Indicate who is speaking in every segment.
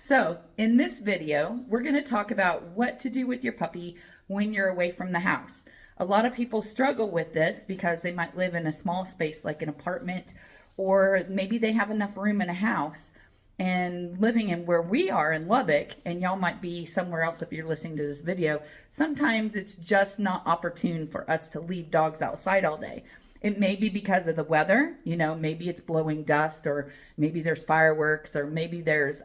Speaker 1: So in this video, we're going to talk about what to do with your puppy when you're away from the house. A lot of people struggle with this because they might live in a small space like an apartment, or maybe they have enough room in a house. And living in where we are in Lubbock, and y'all might be somewhere else if you're listening to this video, sometimes it's just not opportune for us to leave dogs outside all day. It may be because of the weather, maybe it's blowing dust, or maybe there's fireworks, or maybe there's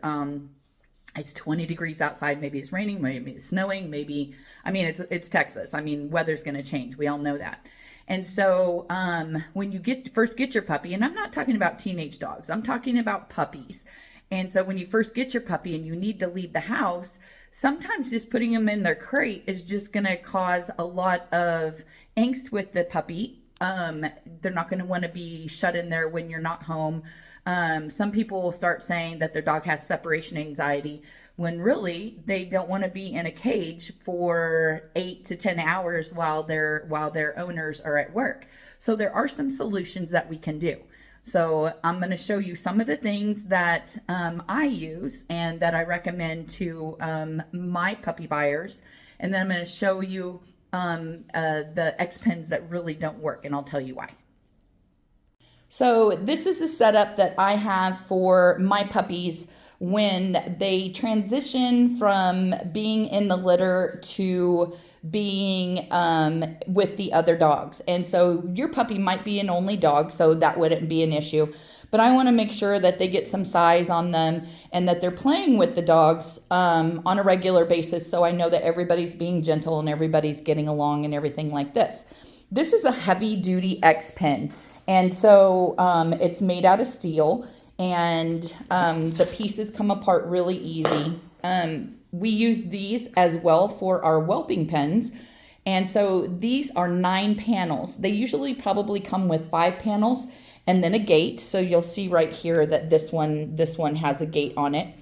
Speaker 1: it's 20 degrees outside, maybe it's raining, maybe it's snowing, it's Texas. Weather's going to change. We all know that. And so when you first get your puppy, and I'm not talking about teenage dogs, I'm talking about puppies. And so when you first get your puppy and you need to leave the house, sometimes just putting them in their crate is just going to cause a lot of angst with the puppy. They're not going to want to be shut in there when you're not home. Some people will start saying that their dog has separation anxiety when really they don't want to be in a cage for 8 to 10 hours while their owners are at work. So there are some solutions that we can do. So I'm going to show you some of the things that I use and that I recommend to my puppy buyers. And then I'm going to show you the X pens that really don't work, and I'll tell you why. So this is a setup that I have for my puppies when they transition from being in the litter to being with the other dogs. And so your puppy might be an only dog, so that wouldn't be an issue. But I want to make sure that they get some size on them and that they're playing with the dogs on a regular basis, so I know that everybody's being gentle and everybody's getting along and everything like this. This is a heavy duty X pen. And so it's made out of steel, and the pieces come apart really easy. We use these as well for our whelping pens. And so these are 9 panels. They usually probably come with 5 panels and then a gate. So you'll see right here that this one has a gate on it.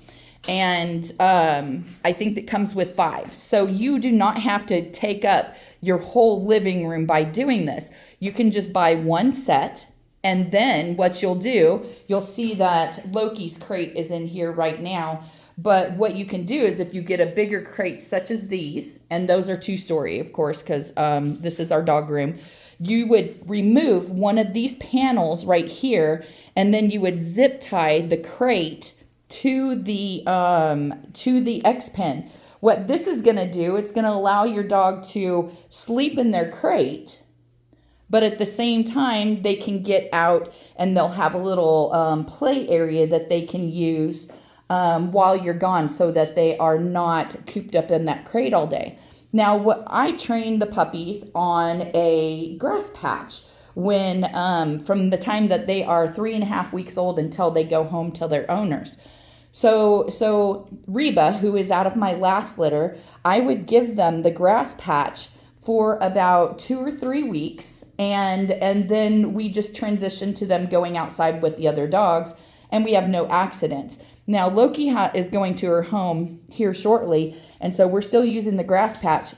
Speaker 1: And I think that comes with 5. So you do not have to take up your whole living room by doing this. You can just buy one set. And then what you'll do, you'll see that Loki's crate is in here right now. But what you can do is if you get a bigger crate such as these, and those are 2-story, of course, because this is our dog room, you would remove one of these panels right here, and then you would zip tie the crate to the X pen. What this is going to do, it's going to allow your dog to sleep in their crate, but at the same time, they can get out and they'll have a little play area that they can use while you're gone, so that they are not cooped up in that crate all day. Now, what I train the puppies on a grass patch when from the time that they are 3.5 weeks old until they go home to their owners. So Reba, who is out of my last litter, I would give them the grass patch for about 2 or 3 weeks, and then we just transition to them going outside with the other dogs, and we have no accidents. Now, Loki is going to her home here shortly, and so we're still using the grass patch,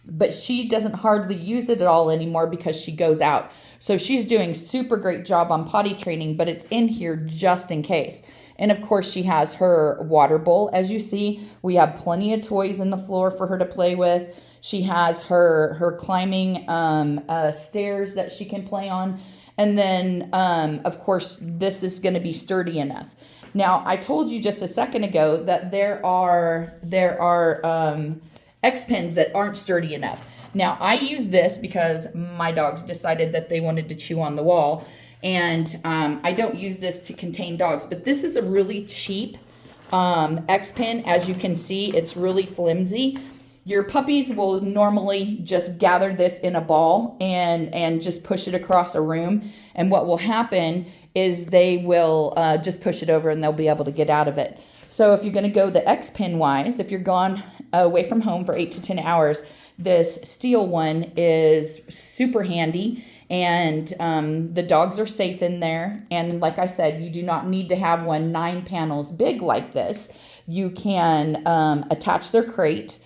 Speaker 1: but she doesn't hardly use it at all anymore because she goes out. So she's doing super great job on potty training, but it's in here just in case. And of course, she has her water bowl. As you see, we have plenty of toys in the floor for her to play with. She has her climbing stairs that she can play on. And then, of course, this is going to be sturdy enough. Now, I told you just a second ago that there are X pens that aren't sturdy enough. Now, I use this because my dogs decided that they wanted to chew on the wall. And I don't use this to contain dogs. But this is a really cheap X pen. As you can see, it's really flimsy. Your puppies will normally just gather this in a ball and just push it across a room. And what will happen is they will just push it over and they'll be able to get out of it. So if you're going to go the X pen wise, if you're gone away from home for 8 to 10 hours, this steel one is super handy, and the dogs are safe in there. And like I said, you do not need to have one 9 panels big like this. You can attach their crate,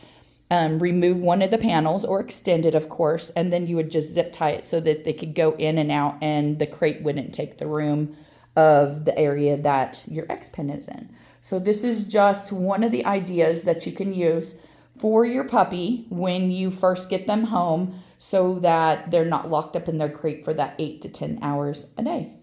Speaker 1: remove one of the panels or extend it, of course, and then you would just zip tie it so that they could go in and out and the crate wouldn't take the room of the area that your X pen is in. So this is just one of the ideas that you can use for your puppy when you first get them home so that they're not locked up in their crate for that 8 to 10 hours a day.